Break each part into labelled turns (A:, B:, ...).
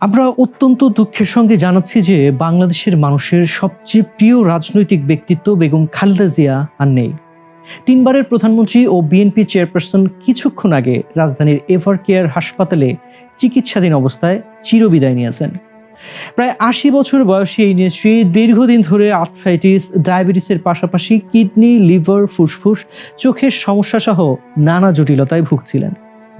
A: আমরা অত্যন্ত দুঃখের সঙ্গে জানাচ্ছি যে বাংলাদেশের মানুষের সবচেয়ে প্রিয় রাজনৈতিক ব্যক্তিত্ব বেগম খালেদা জিয়া আর নেই। তিনবারের প্রধানমন্ত্রী ও বিএনপি চেয়ারপারসন কিছুক্ষণ আগে রাজধানীর এভার কেয়ার হাসপাতালে চিকিৎসাধীন অবস্থায় চিরবিদায় নিয়েছেন। প্রায় ৮০ বছর বয়সী এই নেত্রী দীর্ঘদিন ধরে আর্থ্রাইটিস, ডায়াবেটিসের পাশাপাশি কিডনি, লিভার, ফুসফুস, চোখের সমস্যা সহ নানা জটিলতায় ভুগছিলেন।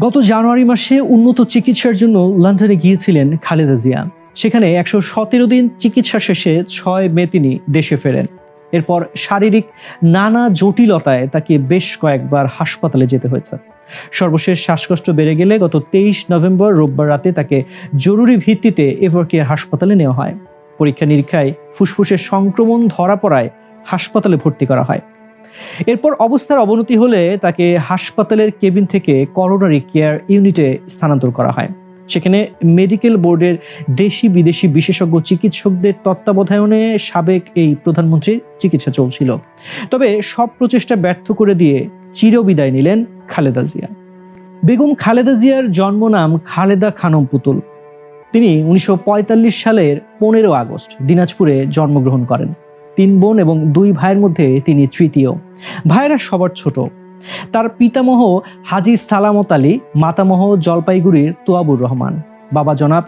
A: গত জানুয়ারি মাসে উন্নত চিকিৎসার জন্য লন্ডনে গিয়েছিলেন খালেদা জিয়া। সেখানে ১১৭ দিন চিকিৎসা শেষে ৬ মে তিনি দেশে ফেরেন। এরপর শারীরিক নানা জটিলতায় তাকে বেশ কয়েকবার হাসপাতালে যেতে হয়েছে। সর্বশেষ শ্বাসকষ্ট বেড়ে গেলে গত ২৩ নভেম্বর রোববার রাতে তাকে জরুরি ভিত্তিতে এভারকেয়ার হাসপাতালে নেওয়া হয়। পরীক্ষা নিরীক্ষায় ফুসফুসের সংক্রমণ ধরা পড়ায় হাসপাতালে ভর্তি করা হয়। এরপর অবস্থার অবনতি হলে তাকে হাসপাতালের কেবিন থেকে করোনারি কেয়ার ইউনিটে স্থানান্তর করা হয়। সেখানে মেডিকেল বোর্ডের দেশি বিদেশি বিশেষজ্ঞ চিকিৎসকদের তত্ত্বাবধানে সাবেক এই প্রধানমন্ত্রীর চিকিৎসা চলছিল। তবে সব প্রচেষ্টা ব্যর্থ করে দিয়ে চিরবিদায় নিলেন খালেদা জিয়া। বেগম খালেদা জিয়ার জন্ম নাম খালেদা খানম পুতুল। তিনি ১৯৪৫ সালের ১৫ আগস্ট দিনাজপুরে জন্মগ্রহণ করেন। ৩ বোন এবং ২ ভাইয়ের মধ্যে তিনি তৃতীয়। ভাইয়েরা সবার ছোট। তার পিতামহ হাজী সালামত আলী, মাতামহ জলপাইগুড়ির তোয়াবুর রহমান, বাবা জনাব